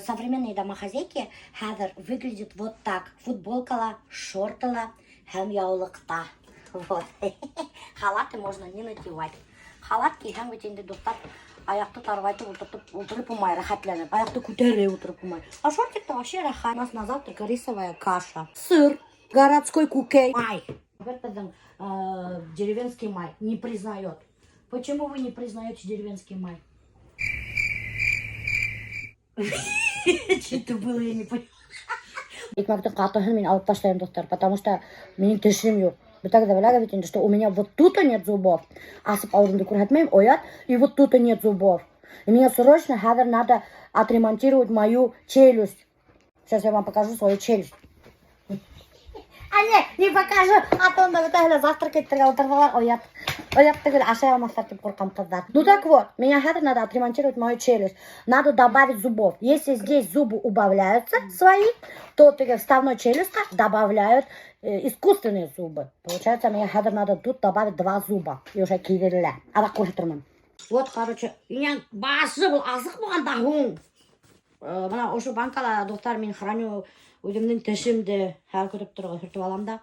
современные домохозяйки хазер выглядят вот так. Футболкала, шортала, һәм яулыкта. Вот. Халаты можно не надевать. Халатки һәм бит инде достар аяқты тарвайтып отырып умай, рахатланып. Аяқты күтәреп отырып умай. А шортик-то вообще рахат. У нас на завтрак рисовая каша. Сыр, городской кукей. Май. Деревенский май не признает. Почему вы не признаете деревенский май? Что-то было, я не поняла. Икмактың қатыгын мен алып ташлаймын, достар, потому что менің тишим жоқ. Вы тогда вылягиваете, что у меня вот тут нет зубов. Асып аурумды күрһәтмәйм, оят, и вот тут нет зубов. И мне срочно надо отремонтировать мою челюсть. Сейчас я вам покажу свою челюсть. А не покажу, а то он даже завтракает, оят. Оят, ты говоришь, а я вам оставьте поркам казать. Ну так вот, меня надо отремонтировать мою челюсть. Надо добавить зубов. Если здесь зубы убавляются свои, то в вставной челюсти добавляют искусственные зубы. Получается, мне надо тут добавить 2 зуба. И уже киверля. А так уже тұрмын. Вот, короче, меня башы был, азық болған дағуң. Мына ошу банкала достар мен храню өзімнің тішімді әр көтіп тұрғы сүртіп алам да.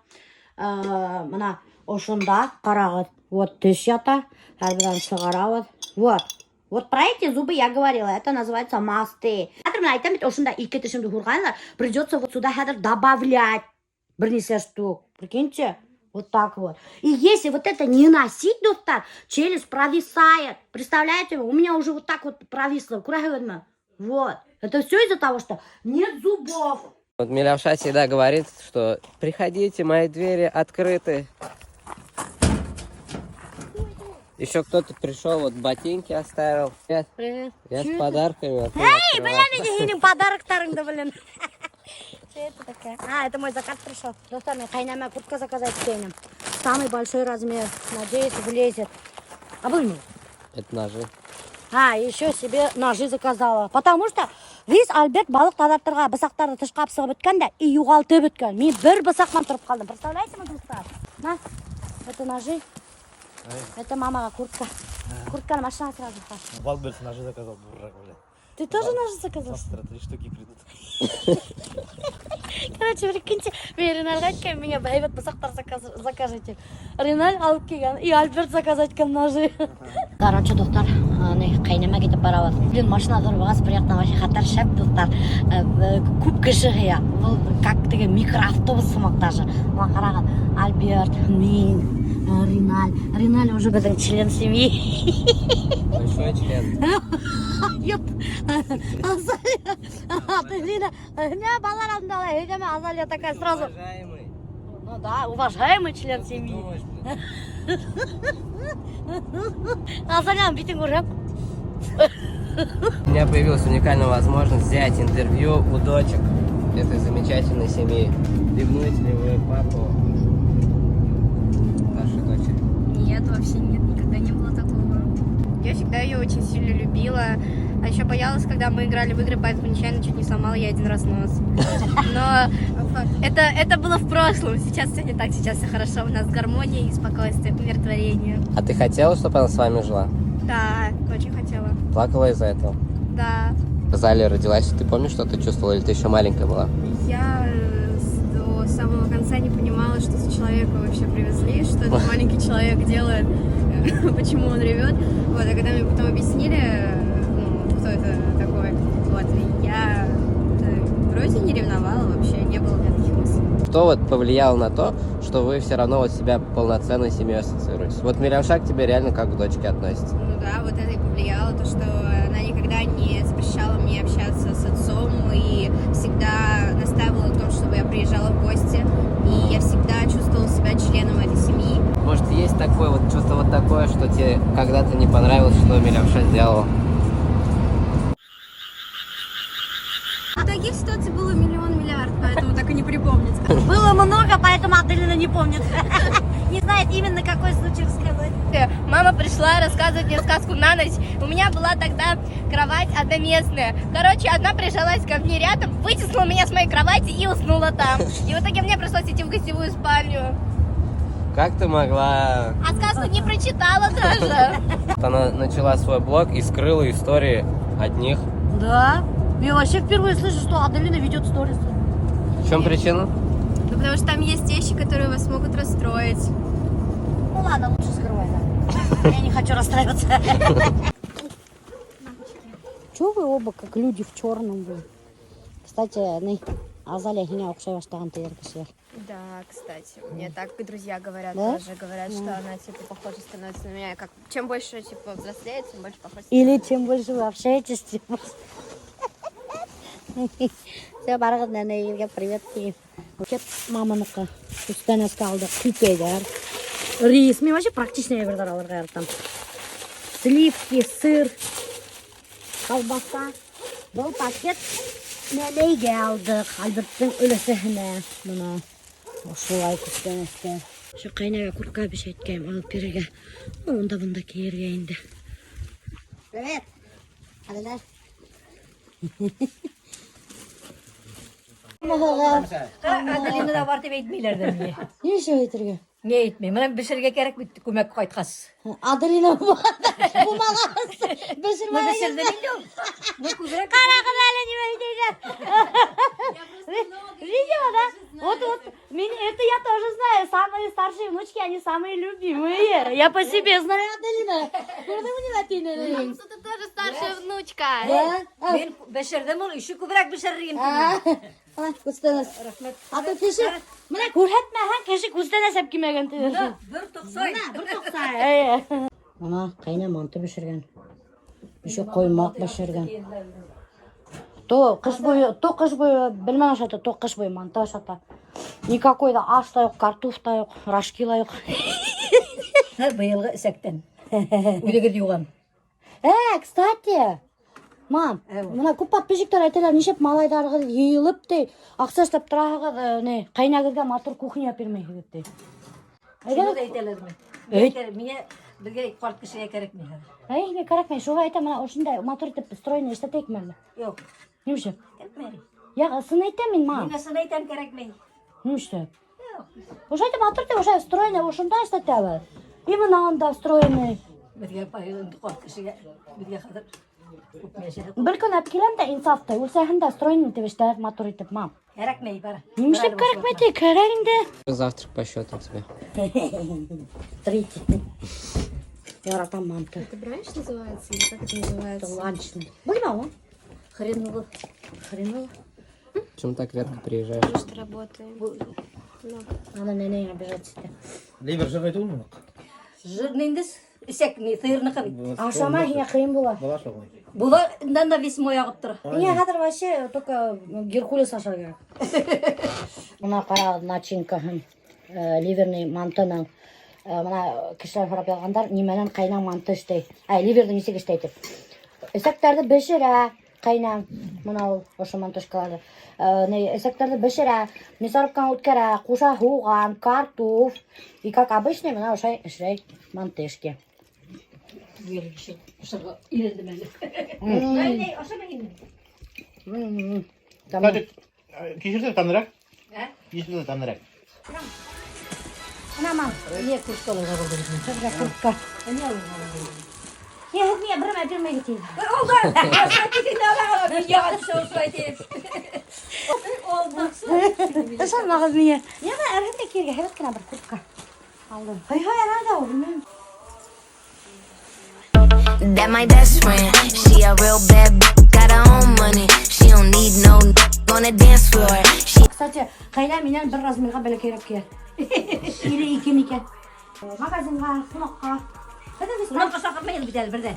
Мына ошында қарағыт. Вот тіш ята, әрбірін шығарауыз. Вот про эти зубы я говорила, это называется масты. Айтам бит ошында 2 тішімді хурғанлар, придется вот сюда добавлять бірнеше штук. Прикиньте, вот так вот. И если вот это не носить, достар, челюсть провисает. Представляете, у меня уже вот так вот провисло. Вот. Это все из-за того, что нет зубов. Вот Милявша всегда говорит, что приходите, мои двери открыты. Еще кто-то пришел, вот ботинки оставил. Привет. Я с подарками. Эй, блин, подарок-тарында, блин. Что это такое? Это мой заказ пришел. Достар, мне хайнама куртка заказать тенем. Самый большой размер. Надеюсь, влезет. А вы? Это ножи. Еще себе ножи заказала. Потому что весь Альберт балық тазартырға бысақтарды тышқап сығып өткен да и юғалтып өткен. Мен бір бысақман тұрып қалдым. Представляете, мы, достар? На, это ножи. Это мамаға куртка. Куртканы машина сразу хаш. Альберт ножи заказал. Ты тоже ножи заказал? Завтра 3 штуки придут. Короче, прикиньте, мен Риналға айтқан, меня бәйбет бысақтар закажите. Ринал алып келген, и Альберт заказать кем ножи. Короче, достар, қайнама кетіп барабыз. Блин, машина зорбағас, приятно, вообще хаттар шәп, достар. Көп кіші ғия. Бұл как деген микроавтобус сымақ даже. Мына қараған, Альберт, мен, Риналь уже біздің член семьи. Большой член. Юп. Не, балар алдында алай, едеме, Азалия такая сразу. Уважаемый. Ну да, уважаемый член семьи. Азалия, битин көрем. У меня появилась уникальная возможность взять интервью у дочек этой замечательной семьи. Ревнуете ли вы папу вашей дочери? Нет, вообще нет, никогда не было такого. Я всегда ее очень сильно любила. А еще боялась, когда мы играли в игры, поэтому нечаянно чуть не сломала ей 1 раз нос. Но это было в прошлом. Сейчас все не так, сейчас все хорошо. У нас гармония и спокойствие, умиротворение. А ты хотела, чтобы она с вами жила? Да, очень хотела. Плакала из-за этого? Да. В зале родилась, ты помнишь, что ты чувствовала, или ты еще маленькая была? Я до самого конца не понимала, что за человека вообще привезли, что этот маленький человек делает, почему он ревет. Вот, а когда мне потом объяснили, кто это такой, вот, я вроде не ревновала вообще, не было никаких мыслей. Что вот повлияло на то, что вы все равно вот себя полноценной семьей ассоциируете? Вот Милявша к тебе реально как к дочке относится? Ну да, вот это и повлияло, то, что она никогда не запрещала мне общаться с отцом и всегда настаивала на том, чтобы я приезжала в гости, и я всегда чувствовала себя членом этой семьи. Может, есть такое вот чувство вот такое, что тебе когда-то не понравилось, что Милявша сделала? Таких ситуаций было миллиард, поэтому так и не припомнить. Было много, поэтому Аделина не помнит. Не знает именно какой случай рассказать. Мама пришла рассказывать мне сказку на ночь. У меня была тогда кровать одноместная. Короче, одна прижалась ко мне рядом, вытеснула меня с моей кровати и уснула там. И в итоге мне пришлось идти в гостевую спальню. Как ты могла? А сказку не прочитала даже. Она начала свой блог и скрыла истории от них. Да? Я вообще впервые слышу, что Аделина ведет сторис. В чем причина? Ну, потому что там есть вещи, которые вас могут расстроить. Ну ладно, лучше скрывай, да. Я не хочу расстраиваться. Чего вы оба как люди в черном? Кстати, Азалия меня укшай баштаган тегеркишер. Да, кстати, мне так и друзья говорят, Да? тоже говорят, что она, типа, похожа становится на меня. Как, чем больше, типа, взрослеет, тем больше похожа. Или чем больше вы общаетесь, тем больше. Все, баргыз, нәнәйге привет. Кеп маманыкі. Үстәне скалды, күпедер. Рис. Мен вообще практичный бердер алырға там. Сливки, сыр, колбаса. Бұл пакет нәнәйге алдық. Альберттің өлісіхіне. Мұна. Ошылай күстәне скал. Şu kaynağa kurtka bir şey etkeyim alıp birige. Onda bunda kiyirge indi. Evet. Hadi lan. Adelina da var diye etmeyler de niye? Ne iş öğretirge? Niye etmeyeyim? Bana bir şirge gerek bitti kömek koytkas. Adelina bu mağaz. Beşirmeye Ne bir şirde biliyorum. Ne kuzrak? Kara kadar не выйдет. Видела, да? Вот, это я тоже знаю. Самые старшие внучки, они самые любимые. Я по себе знаю, Аделина. Burada mı ne Что ты тоже старшая внучка. Ben beşirdim ol, işi kuzrak beşirriyim. Kustanız. Atı kişi. Bana kurhetme ha kişi kustanız hep kime gönderiyor. Bir toksay. Ana kayna mantı pişirgen. Bir şey koymak pişirgen. То кыш бою bilmem aşata, то кыш бою манты aşata. Никакой да аш да yok, картоф да yok, рашки да yok. Bayılgı sekten. Uyda diyorum. Кстати, мам, мына көп подписчиктер айталар, нешеп малайдарга йыйылып дей, акча иштеп турагы не, кайна кирген матур кухня бермей деп дей. Şunu da eyteler mi? Eyteler. Mine birge kart kişiye gerek mi? Ай, не керек мен, шуга айтам, мына ошундай матур иштеп стройно иштетейик мен. Yok. Немше? Etmeyeyim. Я сын айтам мен, мам. Mine sana eytem gerek mi? Немше? Yok. Ошойда матур деп, ошой стройно, ошондой иштетебиз. Именно анда стройный. Birge bayılgı kart kişiye birge kadar. Bir kun hep kelem de insafta. Ulsahında стройный деп иштеп, матур иштеп, мам. Gerek mi? Bara. Немештеп керекмеди, керегинде. Завтрак по счету тебе. Трите. Яратам мамты. Это бранч называется или как это называется? Ланчный. Bilmem. Хреново. Хреново. Почему так редко приезжаешь? Потому что работаем. Ana neneye обижаться. Ливер жыргайтып болмок. Жирныйдыз. Исек не сыйырны кабит. Ашама хия кыйын була. Бала шоғой. Була да весь мой ягып тұр. Мне хадыр вообще только Геркулес аша керек. Мына кара начинкаһын, ливерный мантының, мына кишилер карап алгандар, неменен кайнам манты иштей. Ливерди нисек иштейт деп. Эсектерди бешире, кайнам, мына ошо мантышкаларды. Эсектерди бешире, мясорубканы өткөрө, куша хуган, картоф. И как обычный, мына ошой иштей мантышки. Böyle bir şey. Aşağı ilerledim ben. Böyle aşağı indim. Tamam. Киширде таныраак? He? Киширде таныраак. Anam, Niye kuşkalara oldu bizim? çabuk kurtka. Ne oldu? Ya hep niye birime gideyim. Oldu. Aşağı gidin de alalım. Ya şu söyleyeyim. Oldu. Sen mağaz niye? Ya da evde kirge, evet kına bir kurtka. Aldım. Hay nerede oğlum? That my best friend. She a real bad bitch, got her own money. She don't need no on the dance floor. She Kısaca kaynar minen bir razmilga böyle kerep ki. İri ikimike. Magazinga, sunakka. Kulak sakırmayın bir del birden.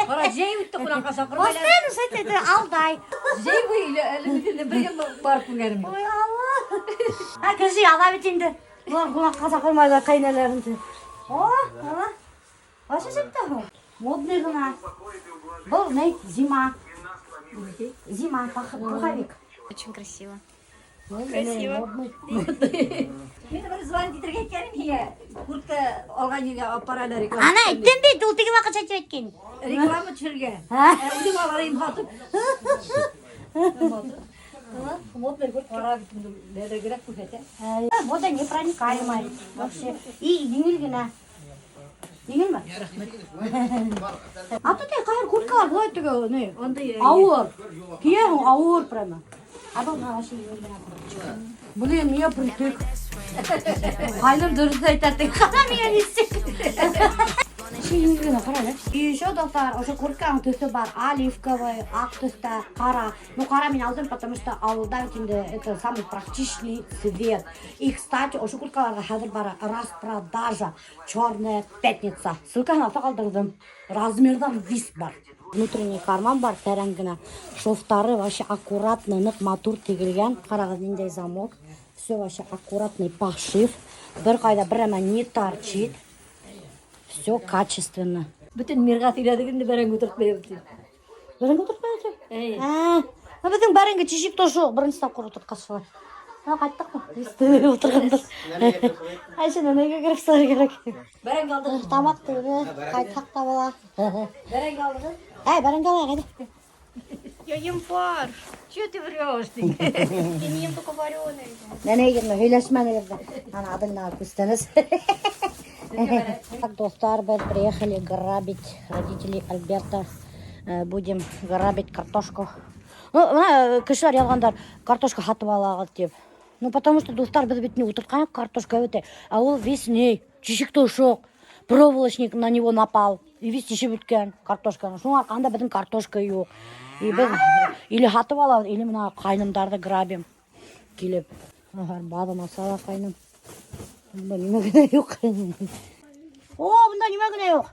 Para Jey bitti kulak sakırmayın. Bastın satete alday. Jey bu ile elimizde bir yıl var kullarım. Oy Allah. Ha kızı ala bitindi. Kulak sakırmayla kaynarlarındı. Oh, Allah. Başa çıktı mı? Modный гна. Был, не, зима. Зима, пуховик. Очень красиво. Красиво. Meni bir zvan titirget gelin hiye. Kurtta olgan yerga parayla reklam. Ana aytdim deydi, ultiga vaqt chachib aytgan. Reklama tushirgan. Ha? Udim olayım hatip. Вот на год пора для игры кушать. Вода непроникаемая вообще. И винильгина. Егілме? Атытай қайыр курткалар былай түгі, не? Ауыр. Киең ауыр прямо. Адам ғашын өлген. Блин, не притык. Қайным дұрыс айтатын. Қана мен істейді. Еңгені қарады. И еще достар, уже куртканың түсі бар. Оливковый, ақ түсті, қара. Ну, қара мен алдым, потому что ауылда это самый практичный цвет. И, кстати, уже курткаларға қазір бар распродажа. Черная пятница. Ссылканы алса қалдырдым. Размердан вис бар. Внутренний карман бар, тәрәңгіні. Шофтары вообще аккуратный, нық матур тегілген. Қарағыз нендей замок. Все вообще аккуратный пошив. Бір қайда бір әмә не торчит. Все качественно. Bütün mirgat iledikinde beren götürtmeyipti. Бәрін көтіртпәді? Біздің бәрінгі чешек то жоқ. Бірінші тапқыр отыртқасы. Қайттық па? Өсті отырғандар. Айшына неге керек сары керек? Beren kaldı. Тамақ түгі. Қайттақ та бола. Beren kaldı. Бәрін қалай қайды? Я ем фарш. Чего ты врешь? Ты? Я не ем только вареный. Нәне егерді, хөйләшмәне егерді. Ана адыңна күстіңіз. Так, достар, біз приехали грабить родителей Альберта. Будем грабить картошку. Ну, кішілер ялғандар, картошка хатып алағыз деп. Ну, потому что достар біз бетіне отыртқан картошка өте. А ол весне, чешекті жоқ. Проволочник на него напал. И весь тешіп өткен картошканы. Шоң арқанда біздің картошка жоқ. И біз или хатып алағыз, или мына қайнымдарды грабим. Келіп. Бабы масала қайным. Бұнда неме гіне жоқ. О, бұнда неме гіне жоқ.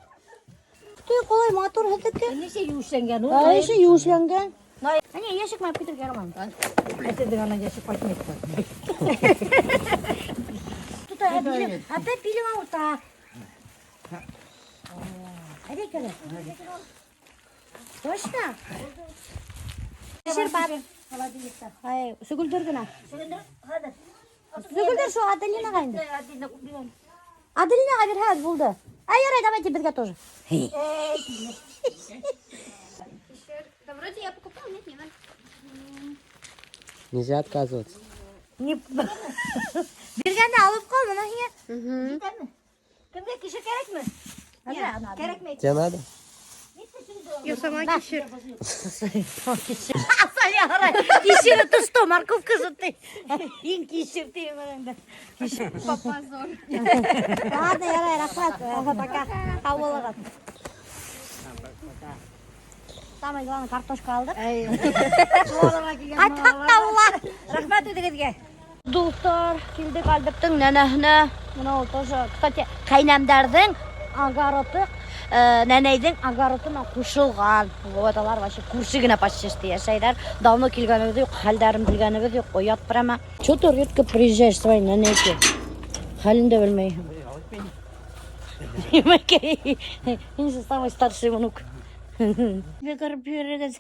Күтей қолай матур хәдікі. Neyse yuşlengen o. Еші юшленген. Әне, ешік мәп кетір кераман. Әтеді ғана яшып қайтмайды. Тут опять пилим ауырта. Әде келі. Точно? Шер бар. Сүгілдір гіна. Сүгілдір шо, Аделина қайынды. Аделина қабір хәд болды. Ярай, давайте бізге тоже. Да вроде я покупала, нет, не надо. Нельзя отказываться. Бергенде алып қол, мұна хиңе. Кімге кіші керек ме? Керек ме? Тебе надо? Я сама кишер. Асая қарай, кешері ты что, морковка же ты. Ең кешер ты өміріңді. Позор. Ладно, ярай, рахмат. Пока. Ауылыға. Самое главное, картошка алдық. Қайтақ тауыла. Рахмат өтігізге. Достар, келдік Альберттің нәнәхіне. Мынау тоже, кстати, қайнамдардың агороты, нәнәйдің агоротына қушылған. Вот алар вообще куршигіне почти яшайдар. Давно келгеніміз жоқ, халдәрім білгеніміз жоқ. Оят прямо. Чё ты редко приезжаешь своей нәнәйке? Халінде білмей. Емекей. Мен самый старший внук. Бекарып жүрегіз.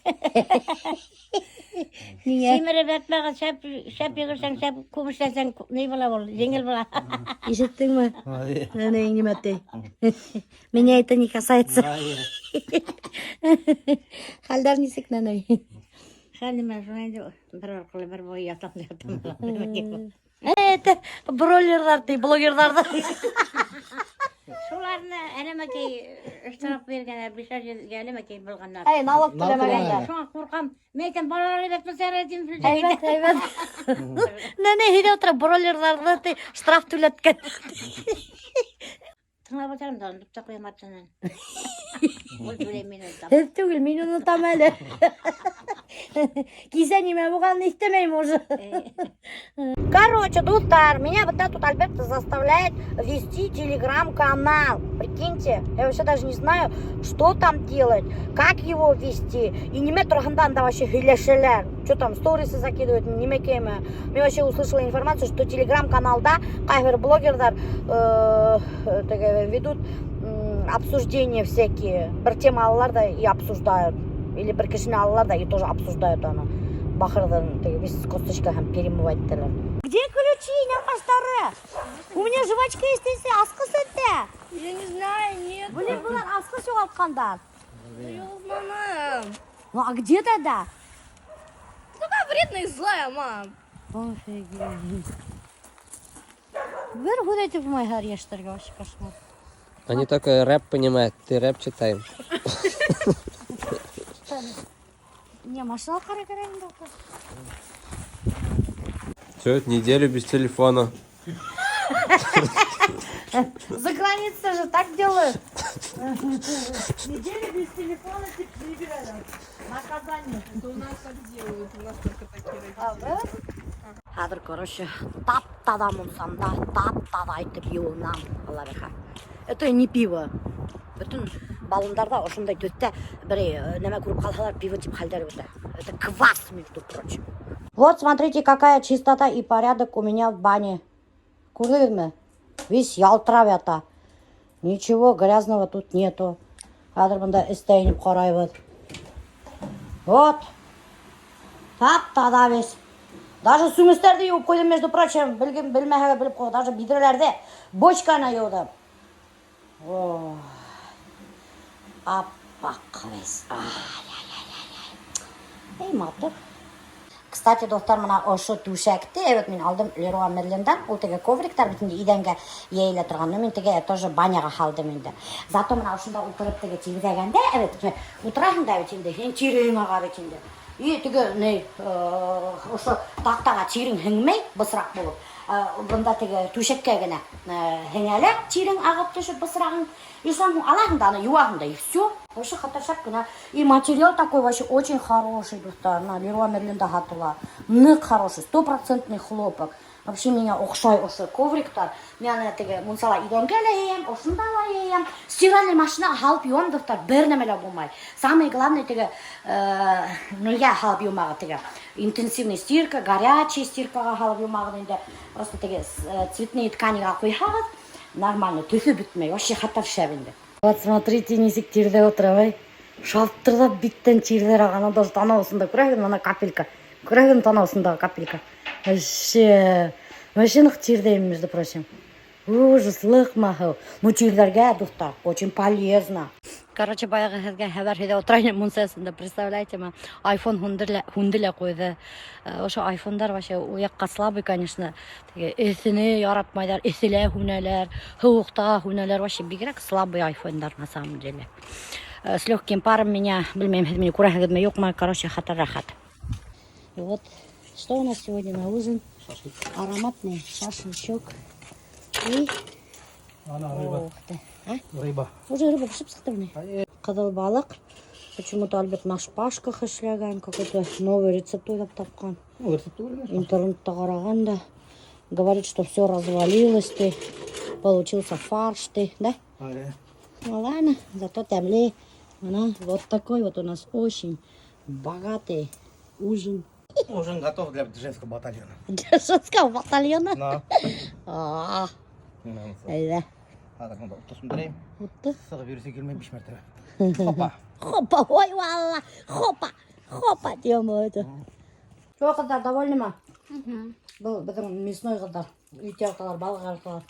Семіріп әтмәға шәп егірсәң, шәп көмішләсәң, не бола бол, жеңіл бола. Ишеттің ме? Нәнәйің неметей. Меня это не касается. Халдар несік нәнәй? Хәліме, жойды, бір арқылы бір бой ятам. Это броллерларды, блогерларды. Шуларны әлемәкей ыштырап бергенler, bir şey gelемәкей bulganlar. Ey, налог төлемегенде. Шуңа қорқам, мен балалар деп сәредім. Evet. Нәне хиде отыра броллерларды ты штраф төлеткен. Тыңлап отырмын да, ұмытып қойматсынан. Ол төлем мен ұмытам. Hep түгіл, мен ұнытам әлі. Кисе неме бұған істемеймін уже. Короче, достар, меня вот тут Альберт заставляет вести телеграм-канал. Прикиньте, я вообще даже не знаю, что там делать, как его вести. И неме тұрғандан да вообще хилешелер. Что там, сторисы закидывают, неме кеме. Я вообще услышала информацию, что телеграм-каналда қайбір блогерлар ведут обсуждения всякие. Бір тема алалар да и обсуждают. Или бір кішіні алалар да и тоже обсуждают аны. Бақырдың весь косточка һәм перемыватель. Где ключи, нәпаштары? У меня жвачка есть, асқыс өтті. Я не знаю, нет. Блин, бұлар асқыс жоғалтқандар. Я мама. Ну а где тогда? Ты такая вредная и злая, мам. Офигеть. Бір гулять в мой гарештер, вообще кошмар. Они только рэп понимают, ты рэп читай. Не, машина қарай-қарайын доктор. Все, неделю без телефона. За границей же так делают. Неделю без телефона прибирают. Наказание. Это у нас так делают, у нас только такие А, да? Хәзер, короче, тап-тада мунсамда, тап-тада айтып юылнам, Аллаха. Это не пиво. Bütün балындарда ошондай төттә бер нәмә күреп калсалар, пиво дип хәлдәр үтә. Это квас, между прочим. Вот смотрите, какая чистота и порядок у меня в бане. Күрдегезме? Весь ялтырап ята. Ничего грязного тут нету. Хәзер монда эстәйнип карайбыз. Вот. Тап-тада весь. Даже сүместерді юып қойдым, между прочим, білмәһәгә біліп қойдым. Даже бидрелерде бочканы юдым. О, аппақ весь. Эй, матыр. Кстати, достар, мына ошо түшәкте, evet, мен алдым Leroy Merlin'dan. Ул теге ковриктар битинде идәнгә яйла торган. Мен теге тоже баняга халдым инде. Зато мына ошында утырып теге тигезәгәндә, evet, утырасың да бит инде, син тирең ага бит инде. И теге не ошо тактага тирең һеңмәй, бысрак булып. Бунда теге түшәккә генә һеңәләп, тирең агып төшеп бысрагың. И сам алаһың да аны юаһың да, и всё. Вообще хаташак гына. И материал такой вообще очень хороший, достар. На Leroy Merlin'да хатыла. Нык хороший, 100% хлопок. Вообще меня охшай ошо ковриктар. Мен теге мунсала идәнгә ләем, ошында ләем. Стиральная машина халып юам, достар, бер нәмәлә булмай. Самое главное теге нигә халып юмага теге. Интенсивная стирка, горячая стиркага халып юмага инде. Просто теге цветные тканига куйһагыз. Нормально, төсі бітмей, вообще хаттар шәбінде. Вот смотрите, несек тирде отырабай. Шалттырдап биттен тирдер ағана даже танаусында көрәгін, ана капелька. Көрәгін танаусындағы капелька. Вообще нық тирдейм, между прочим. Ужаслық махыл. Ну тирдерге, достар, очень полезно. Короче, баяғы һеҙгә хәбәр һеҙә отырайым мунсасында, представляете ма, iPhone һүнделә ҡуйҙы. Ошо айфондар вообще уяҡҡа слабый, конечно. Эҫене яратмайҙар, эҫелә һүнәләр, һыуыҡта һүнәләр, вообще бигерәк слабый айфондар на самом деле. С легким паром меня, белмәйем, һеҙ мине күрәһегеҙме, юҡмы, короче, хатар рәхәт. И вот, что у нас сегодня на ужин? Ароматный шашлычок. И... Ух ты. Рыба. Уже рыба пішіп сықты міне. Қызыл балық. Почему-то Альберт на шпажках эшләгән. Какой-то новый рецепт ойлап тапқан. Ну, рецептура, конечно. Интернетта қараған да. Говорит, что все развалилось, ты. Получился фарш, ты, да? Ну ладно, зато тәмле. Вот такой вот у нас очень богатый ужин. Ужин готов для женского батальона. Для женского батальона? Да. Әйдә. Так, ну, посмотрим. Вот ты. Сыры берсе келмей биш мәртебе. Хопа. Хопа, ой, валла, хопа, хопа, тема это. Что, қыздар, довольны ма? Бұл біздің мясной қыздар. Иттеркалар, балғаркалар,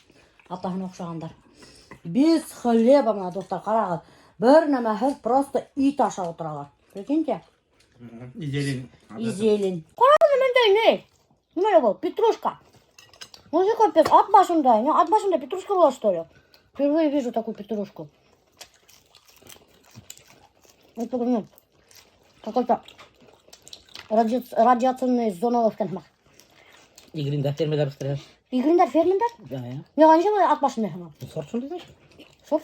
атаһына ұқсағандар. Без хлеба, мына достар, қарағыз. Бір нәмәһіз просто ит аша отыралар. Прикиньте? И зелень. И зелень. Қарағыз, мендей не? Неме бұл? Петрушка. Ну, какой пес? От башында петрушка была, что ли? Впервые вижу такую петрушку. Это нет. Какой-то радиационный зона өткенмақ. Игринда фермелер устроят. Игриндар, фермендер? Да, я. Не, они же от башында. Сорт сондай, знаешь? Сорт